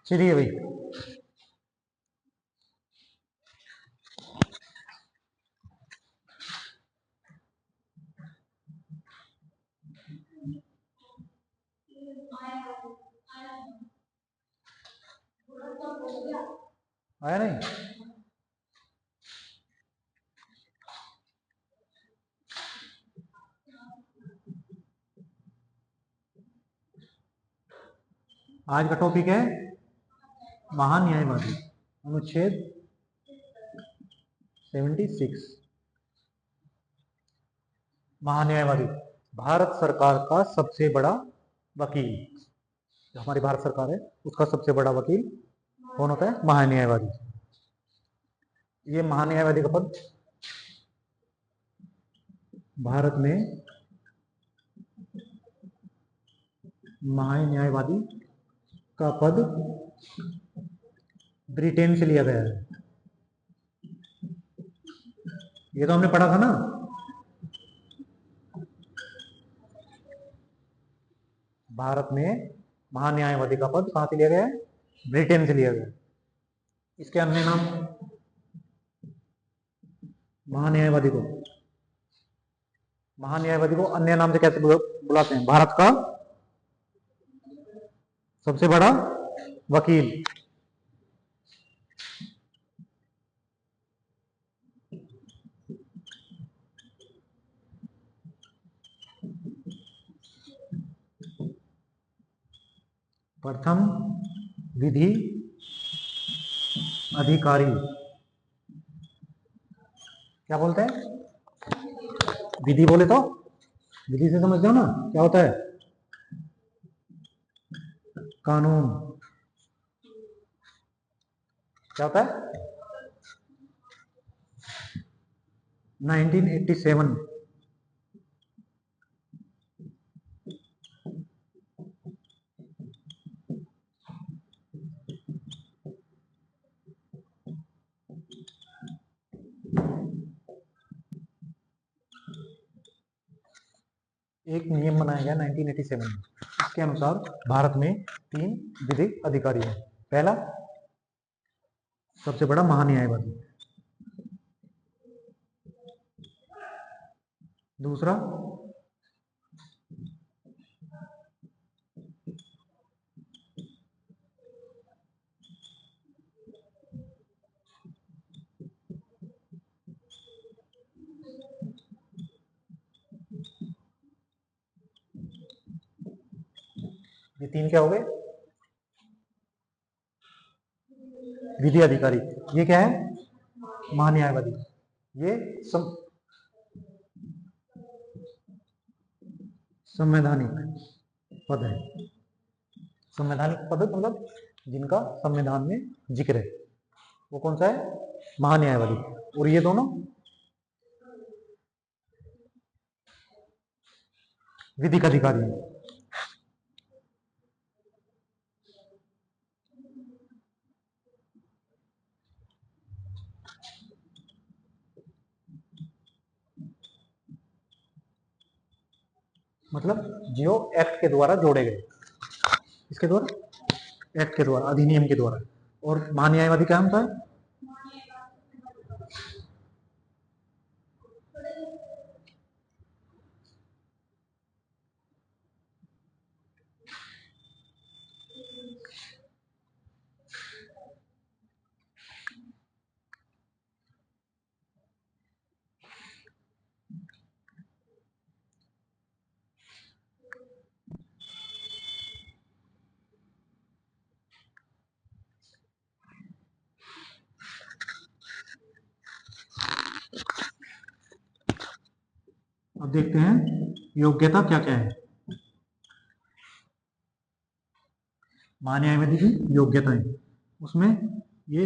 चलिए भाई, आया नहीं? आज का टॉपिक है महान्यायवादी, अनुच्छेद 76। महान्यायवादी भारत सरकार का सबसे बड़ा वकील। जो हमारी भारत सरकार है उसका सबसे बड़ा वकील कौन होता है? महान्यायवादी। ये महान्यायवादी का पद भारत में महान्यायवादी का पद ब्रिटेन से लिया गया है। ये तो हमने पढ़ा था ना, भारत में महान्यायवादी का पद कहां से लिया गया है? ब्रिटेन से लिया गया है। इसके अन्य नाम महान्यायवादी को अन्य नाम से कैसे बुलाते हैं? भारत का सबसे बड़ा वकील। प्रथम विधि अधिकारी क्या बोलते हैं? विधि बोले तो विधि से समझते हो ना क्या होता है? कानून। क्या होता है? 1987 एक नियम बनाया गया 1987 में। इसके अनुसार भारत में 3 विधिक अधिकारी हैं। पहला सबसे बड़ा महान्यायवादी, दूसरा ये 3 क्या हो गए? विधि अधिकारी। ये क्या है? महान्यायवादी। ये संवैधानिक पद है। संवैधानिक पद मतलब जिनका संविधान में जिक्र है, वो कौन सा है? महान्यायवादी। और ये दोनों विधिक अधिकारी हैं। मतलब जो एक्ट के द्वारा जोड़े गए, इसके द्वारा, एक्ट के द्वारा, अधिनियम के द्वारा। और महान्यायवादी क्या होता है? अब देखते हैं योग्यता क्या क्या है। महान्यायवादी की योग्यताएं, उसमें ये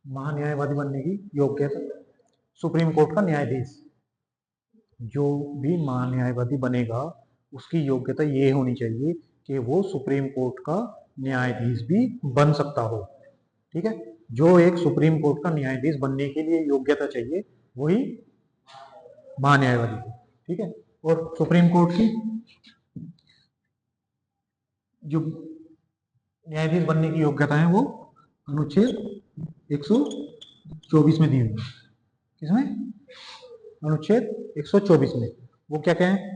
महान्यायवादी बनने की योग्यता, सुप्रीम कोर्ट का न्यायाधीश जो भी महान्यायवादी बनेगा उसकी योग्यता ये होनी चाहिए कि वो सुप्रीम कोर्ट का न्यायाधीश भी बन सकता हो। ठीक है, जो एक सुप्रीम कोर्ट का न्यायाधीश बनने के लिए योग्यता चाहिए वही महान्यायवादी को। ठीक है, और सुप्रीम कोर्ट की जो न्यायाधीश बनने की योग्यता है वो अनुच्छेद 124 में दी हुई है। किसमें? अनुच्छेद 124 में। वो क्या क्या है?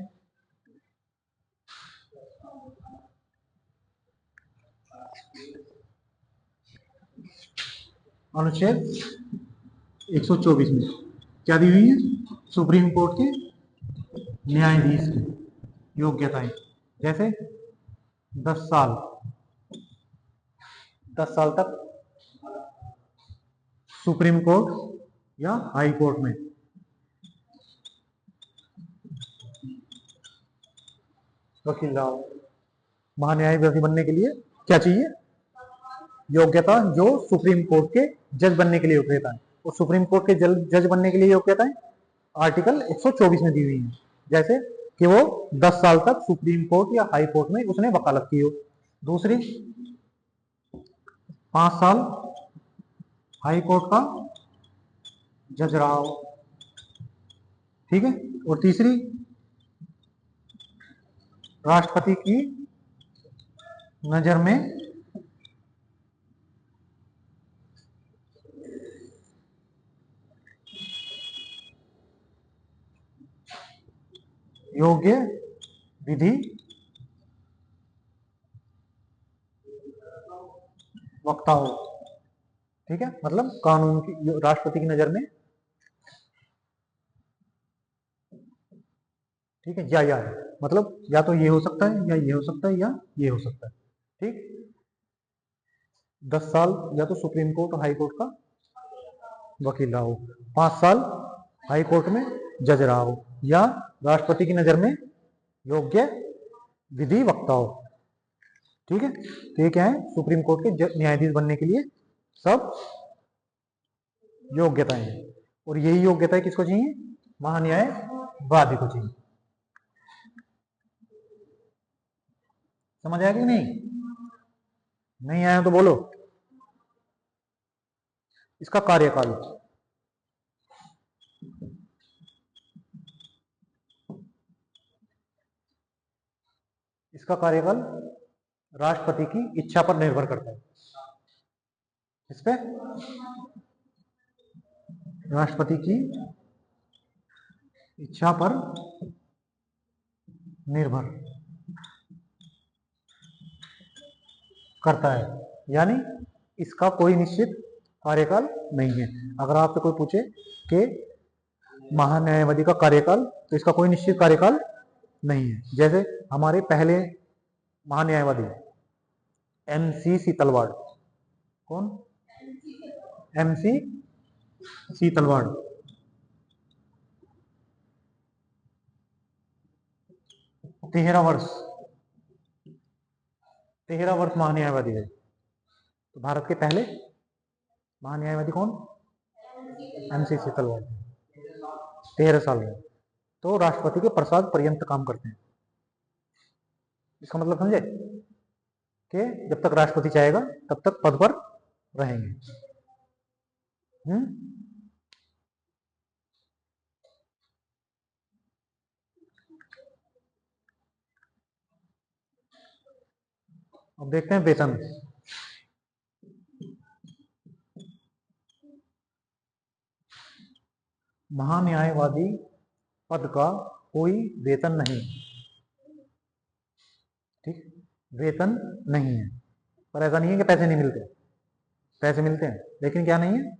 अनुच्छेद 124 में क्या दी हुई है? सुप्रीम कोर्ट के न्यायाधीश की योग्यताएं, जैसे 10 साल 10 साल तक सुप्रीम कोर्ट या हाई कोर्ट में वकील रहा हो। महान्यायवादी बनने के लिए क्या चाहिए? योग्यता, जो सुप्रीम कोर्ट के जज बनने के लिए योग्यता है। और सुप्रीम कोर्ट के जज बनने के लिए योग्यता है आर्टिकल 124 में दी हुई है, जैसे कि वो 10 साल तक सुप्रीम कोर्ट या हाई कोर्ट में उसने वकालत की हो। दूसरी, 5 साल हाई कोर्ट का जज रहा हो। ठीक है, और तीसरी, राष्ट्रपति की नजर में योग्य विधि वक्ता हो। ठीक है, मतलब कानून की, राष्ट्रपति की नजर में, ठीक है, या मतलब या तो ये हो सकता है या ये हो सकता है या ये हो सकता है। ठीक, 10 साल या तो सुप्रीम कोर्ट और हाई कोर्ट का वकील रहा हो, 5 साल हाई कोर्ट में जज रहा हो, या राष्ट्रपति की नजर में योग्य विधि वक्ता हो। ठीक है, तो ये क्या है? सुप्रीम कोर्ट के न्यायाधीश बनने के लिए सब योग्यताएं हैं। और यही योग्यताएं किसको चाहिए? महान्यायवादी को चाहिए। समझ आया कि नहीं? नहीं आया तो बोलो। इसका कार्यकाल, इसका कार्यकाल राष्ट्रपति की इच्छा पर निर्भर करता है। इस पे राष्ट्रपति की इच्छा पर निर्भर करता है, यानी इसका कोई निश्चित कार्यकाल नहीं है। अगर आपसे कोई पूछे कि महान्यायवादी का कार्यकाल, तो इसका कोई निश्चित कार्यकाल नहीं है। जैसे हमारे पहले महान्यायवादी MC सीतलवाड़। कौन? MC सीतलवाड़। 13 वर्ष 13 वर्ष महान्यायवादी है। तो भारत के पहले महान्यायवादी कौन? MC सीतलवाड़, 13 साल में। तो राष्ट्रपति के प्रसाद पर्यंत काम करते हैं। इसका मतलब समझे कि जब तक राष्ट्रपति चाहेगा तब तक पद पर रहेंगे। अब देखते हैं वेतन। महान्यायवादी पद का कोई वेतन नहीं। ठीक, वेतन नहीं है। पर ऐसा नहीं है कि पैसे नहीं मिलते, पैसे मिलते हैं, लेकिन क्या नहीं है?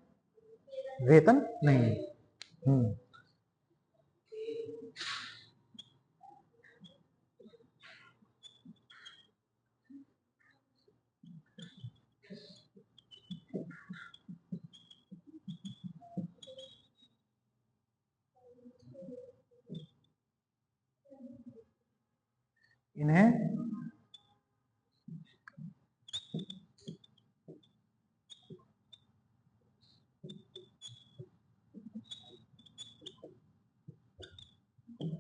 वेतन नहीं है। इन्हें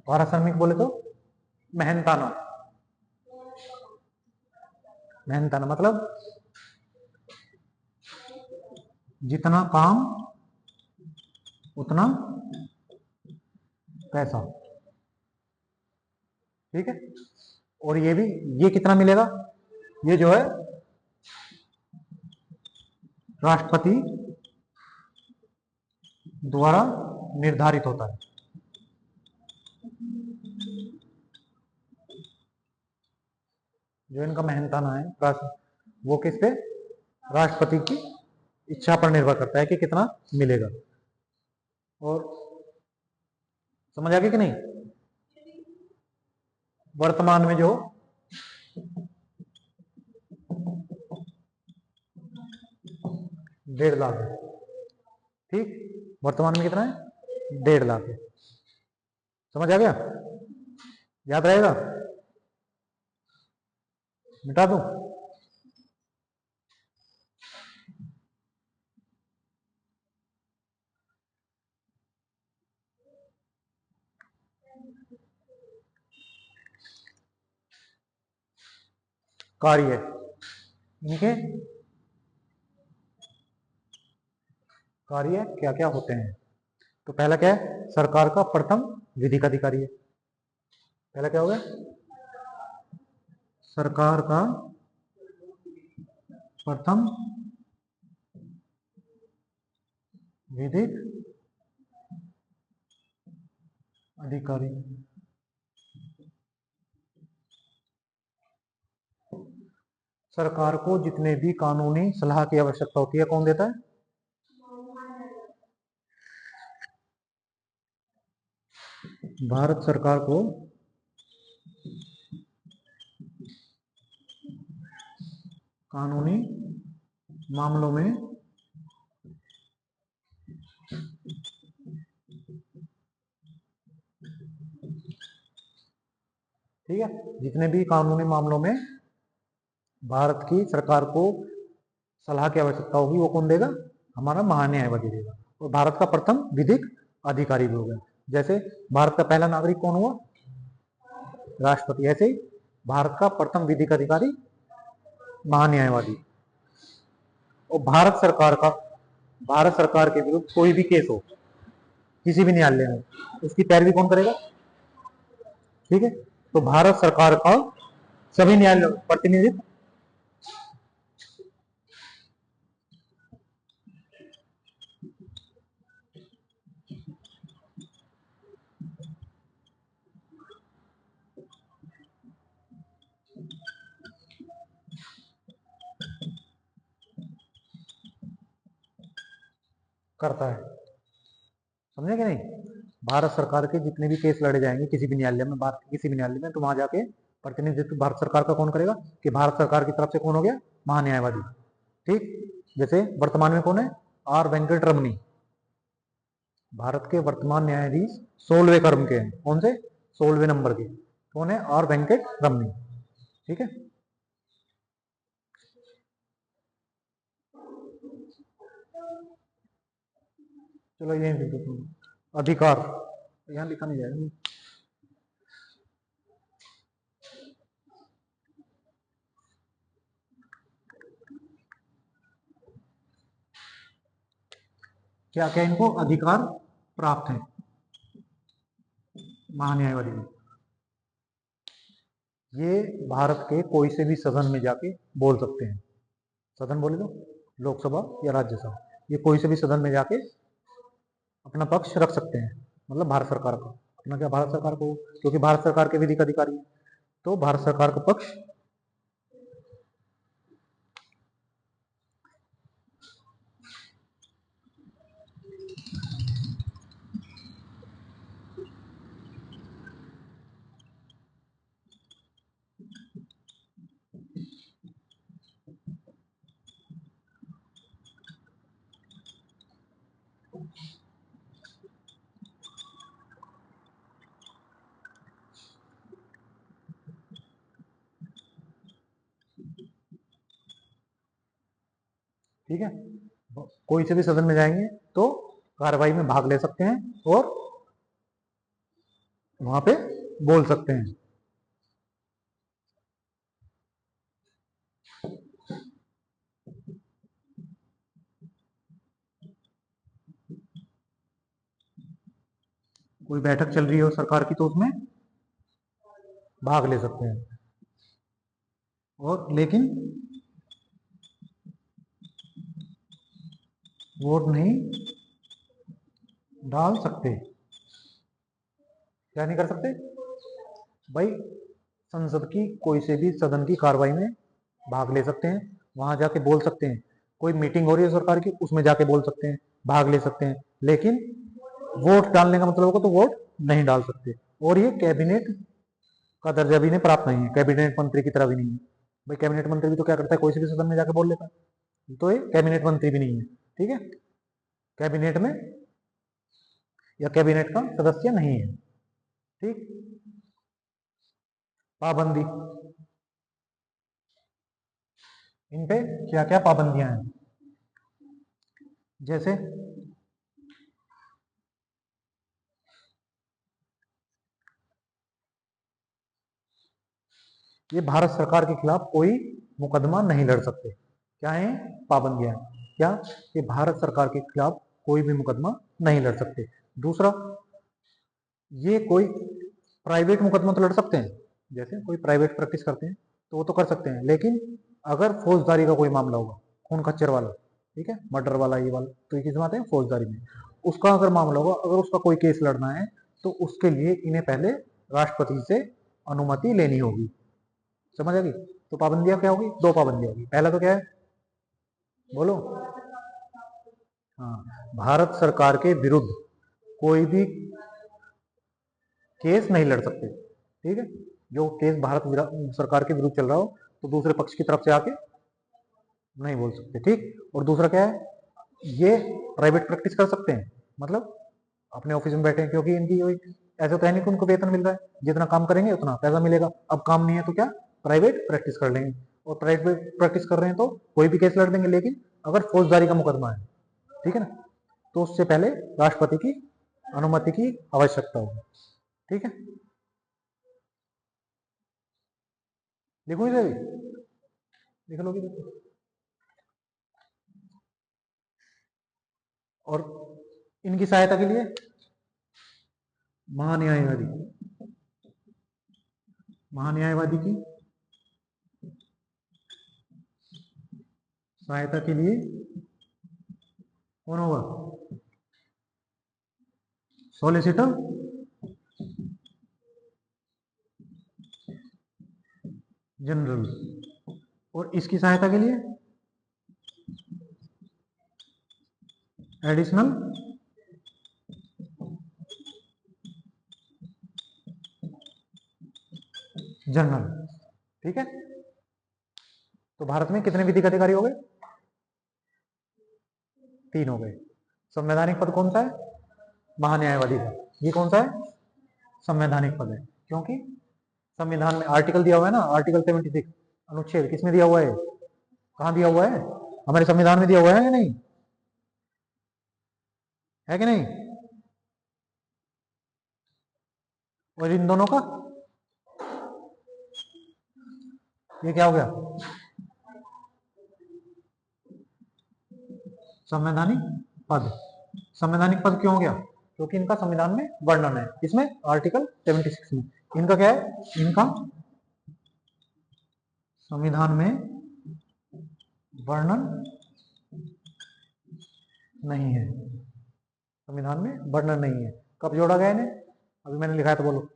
पारिश्रमिक बोले तो मेहनताना, मेहनताना मतलब जितना काम उतना पैसा। ठीक है, और ये भी, ये कितना मिलेगा, ये जो है राष्ट्रपति द्वारा निर्धारित होता है। जो इनका मेहनताना है वो किस पे, राष्ट्रपति की इच्छा पर निर्भर करता है कि कितना मिलेगा। और समझ आ गया कि नहीं? वर्तमान में जो 1.5 लाख है, ठीक, वर्तमान में कितना है, 1.5 लाख है। समझ आ गया, याद रहेगा, मिटा दूं? कार्य इनके कार्य क्या क्या होते हैं? तो पहला क्या है, सरकार का प्रथम विधिक अधिकारी है। पहला क्या हो गया, सरकार का प्रथम विधिक अधिकारी। सरकार को जितने भी कानूनी सलाह की आवश्यकता होती है कौन देता है, भारत सरकार को कानूनी मामलों में ठीक है, जितने भी कानूनी मामलों में भारत की सरकार को सलाह की आवश्यकता होगी वो कौन देगा, हमारा महान्यायवादी देगा। और भारत का प्रथम विधिक अधिकारी भी हो गया। जैसे भारत का पहला नागरिक कौन हुआ, राष्ट्रपति, ऐसे ही भारत का प्रथम विधिक अधिकारी महान्यायवादी। और भारत सरकार के विरुद्ध कोई भी केस हो किसी भी न्यायालय में, उसकी पैरवी कौन करेगा, ठीक है, तो भारत सरकार का सभी न्यायालय प्रतिनिधित्व करता है। समझे कि नहीं? भारत सरकार के जितने भी केस लड़े जाएंगे किसी भी न्यायालय में, भारत के किसी भी न्यायालय में, तो वहां जाके प्रतिनिधित्व भारत सरकार का कौन करेगा, कि भारत सरकार की तरफ से कौन हो गया, महान्यायवादी। ठीक, जैसे वर्तमान में कौन है, आर वेंकट रमनी, भारत के वर्तमान न्यायाधीश 16वें क्रम के हैं। कौन से, 16वें नंबर के कौन है, आर वेंकट रमनी। ठीक है, चलो यही लिख देता हूं, अधिकार, यहां लिखा नहीं जाएगा। क्या क्या इनको अधिकार प्राप्त है महान्यायवादी में, ये भारत के कोई से भी सदन में जाके बोल सकते हैं। सदन बोले तो लोकसभा या राज्यसभा, ये कोई से भी सदन में जाके अपना पक्ष रख सकते हैं। मतलब भारत सरकार का अपना, क्या भारत सरकार को, क्योंकि भारत सरकार के विधिक अधिकारी है, तो भारत सरकार का पक्ष ठीक है, कोई से भी सदन में जाएंगे तो कार्रवाई में भाग ले सकते हैं और वहां पे बोल सकते हैं। कोई बैठक चल रही हो सरकार की तो उसमें भाग ले सकते हैं, और लेकिन वोट नहीं डाल सकते। क्या नहीं कर सकते भाई? संसद की कोई से भी सदन की कार्रवाई में भाग ले सकते हैं, वहां जाके बोल सकते हैं। कोई मीटिंग हो रही है सरकार की, उसमें जाके बोल सकते हैं, भाग ले सकते हैं, लेकिन वोट डालने का मतलब होगा तो वोट नहीं डाल सकते। और ये कैबिनेट का दर्जा भी नहीं प्राप्त नहीं है, कैबिनेट मंत्री की तरह भी नहीं है। भाई कैबिनेट मंत्री भी तो क्या करता है, कोई से भी सदन में जाके बोल लेता है, तो ये कैबिनेट मंत्री भी नहीं है। ठीक है, कैबिनेट में या कैबिनेट का सदस्य नहीं है। ठीक, पाबंदी, इन पे क्या क्या पाबंदियां हैं, जैसे ये भारत सरकार के खिलाफ कोई मुकदमा नहीं लड़ सकते। क्या है पाबंदियां? क्या? ये भारत सरकार के खिलाफ कोई भी मुकदमा नहीं लड़ सकते। दूसरा, ये कोई प्राइवेट मुकदमा तो लड़ सकते हैं, जैसे कोई प्राइवेट प्रैक्टिस करते हैं तो वो तो कर सकते हैं, लेकिन अगर फौजदारी का कोई मामला होगा, खून खच्चर वाला, ठीक है, मर्डर वाला, ये वाला, तो ये किस में आते हैं? फौजदारी में। उसका अगर मामला होगा, अगर उसका कोई केस लड़ना है तो उसके लिए इन्हें पहले राष्ट्रपति से अनुमति लेनी होगी। समझ आ गई? तो पाबंदियां क्या होगी? दो पाबंदियां होगी। पहला तो क्या है, बोलो? हाँ, भारत सरकार के विरुद्ध कोई भी केस नहीं लड़ सकते। ठीक है, जो केस भारत सरकार के विरुद्ध चल रहा हो तो दूसरे पक्ष की तरफ से आके नहीं बोल सकते। ठीक, और दूसरा क्या है, ये प्राइवेट प्रैक्टिस कर सकते हैं, मतलब अपने ऑफिस में बैठे हैं, क्योंकि इनकी ऐसा तो है नहीं कि उनको वेतन मिल रहा है, जितना काम करेंगे उतना पैसा मिलेगा। अब काम नहीं है तो क्या, प्राइवेट प्रैक्टिस कर लेंगे, और प्राइवेट प्रैक्टिस कर रहे हैं तो कोई भी केस लड़ देंगे। लेकिन अगर फौजदारी का मुकदमा है, ठीक है ना, तो उससे पहले राष्ट्रपति की अनुमति की आवश्यकता होगी। ठीक है, देखो इसे भी देख लो, देखो। और इनकी सहायता के लिए महान्यायवादी, महान्यायवादी की सहायता के लिए कौन होगा? Solicitor general. और इसकी सहायता के लिए एडिशनल जनरल। ठीक है, तो भारत में कितने विधिक अधिकारी हो गए? 3 हो गए। संवैधानिक पद कौन सा है? महान्यायवादी का। ये कौन सा है? संवैधानिक पद है, क्योंकि संविधान में आर्टिकल दिया हुआ है ना, आर्टिकल 76 अनुच्छेद किसमें दिया हुआ है? कहां दिया हुआ है? हमारे संविधान में दिया हुआ है या नहीं? है कि नहीं? और इन दोनों का ये क्या हो गया? संवैधानिक पद। संवैधानिक पद क्यों हो गया? क्योंकि इनका संविधान में वर्णन है। इसमें आर्टिकल 76 में इनका क्या है? इनका संविधान में वर्णन नहीं है, संविधान में वर्णन नहीं है। कब जोड़ा गया इन्हें? अभी मैंने लिखा है तो बोलो।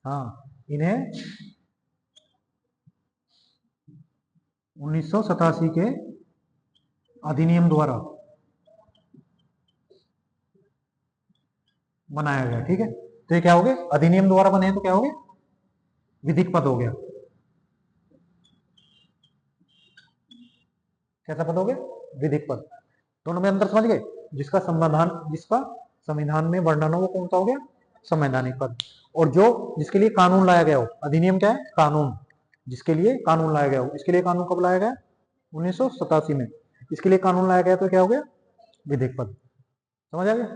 हाँ, इन्हें 1987 के अधिनियम द्वारा बनाया गया। ठीक है, तो ये क्या हो गए? अधिनियम द्वारा बने तो क्या हो गए? विधिक पद हो गया। कैसा पद हो गया? विधिक पद। दोनों में अंतर समझ गए? जिसका संविधान में वर्णन हो वो कौन सा हो गया? संवैधानिक पद। और जो जिसके लिए कानून लाया गया हो, अधिनियम क्या है? कानून। जिसके लिए कानून लाया गया हो, इसके लिए कानून कब लाया गया? 1987 में। इसके लिए कानून लाया गया तो क्या हो गया? विधिक पद। समझ आ गया?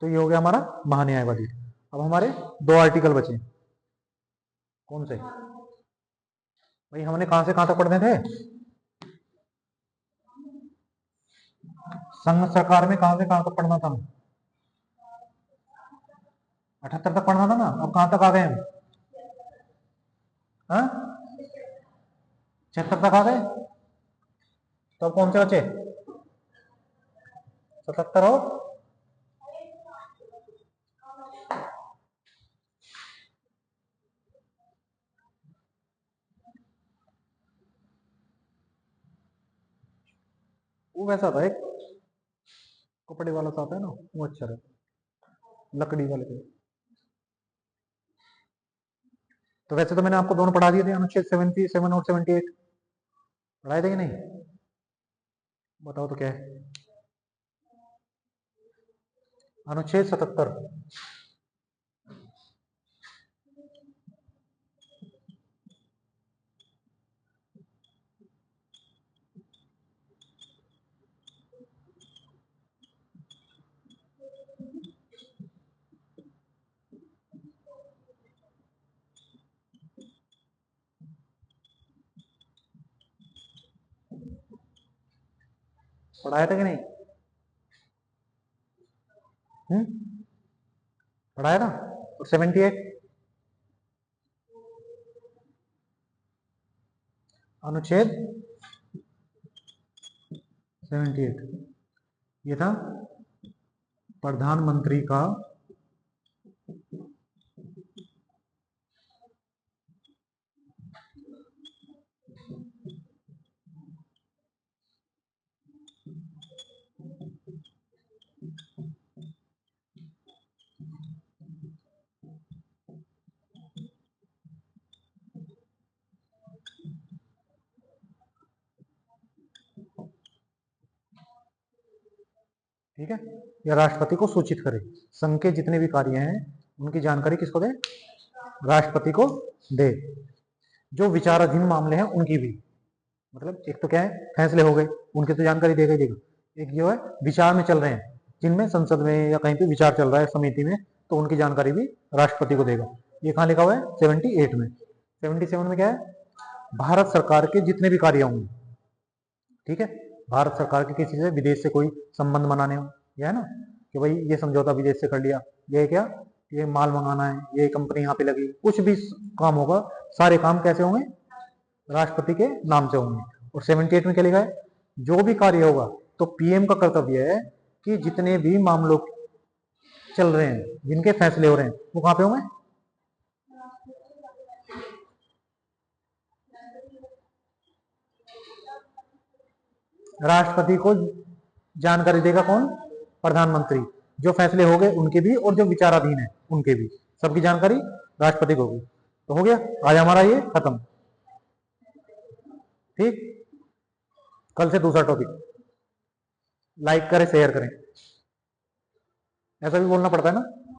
तो ये हो गया हमारा महान्यायवादी। अब हमारे 2 आर्टिकल बचे। कौन से भाई? हमने कहां से कहां तक पढ़ने थे? संघ सरकार में कहां से कहां तक पढ़ना था? 78 तक पढ़ना था ना, अब कहां तक आ गए हम? हाँ, 76 तक आ गए। तो अब कौन से बचे? 77 और वो वैसा था एक कपड़े वाला सा आता है ना, वो अच्छा रहता, लकड़ी वाले पे। तो वैसे तो मैंने आपको दोनों पढ़ा दिए थे, अनुच्छेद 77 और 78 पढ़ाए थे कि नहीं? बताओ तो क्या है? अनुच्छेद 77 पढ़ाया था कि नहीं? पढ़ाया था। और 78 अनुच्छेद 78 ये था प्रधानमंत्री का ठीक है, या राष्ट्रपति को सूचित करे। संघ के जितने भी कार्य हैं उनकी जानकारी किसको दे? राष्ट्रपति को दे। जो विचाराधीन मामले हैं उनकी भी, मतलब एक तो क्या है, फैसले हो गए उनकी तो जानकारी देगा ही देगा, एक जो है विचार में चल रहे हैं जिनमें संसद में या कहीं पे विचार चल रहा है समिति में, तो उनकी जानकारी भी राष्ट्रपति को देगा। ये कहाँ लिखा हुआ है? 78 में। 77 में क्या है? भारत सरकार के जितने भी कार्य होंगे, ठीक है, भारत सरकार के किसी से विदेश से कोई संबंध बनाने हो, यह है ना कि भाई ये समझौता विदेश से कर लिया, ये क्या, ये माल मंगाना है, ये कंपनी यहाँ पे लगी, कुछ भी काम होगा, सारे काम कैसे होंगे? राष्ट्रपति के नाम से होंगे। और 78 में क्या लिखा है? जो भी कार्य होगा तो पीएम का कर्तव्य है कि जितने भी मामलों चल रहे हैं, जिनके फैसले हो रहे हैं, वो कहाँ पे होंगे? राष्ट्रपति को जानकारी देगा कौन? प्रधानमंत्री। जो फैसले हो गए उनके भी और जो विचाराधीन है उनके भी, सबकी जानकारी राष्ट्रपति को होगी। तो हो गया आज हमारा ये खत्म। ठीक, कल से दूसरा टॉपिक। लाइक करें, शेयर करें, ऐसा भी बोलना पड़ता है ना।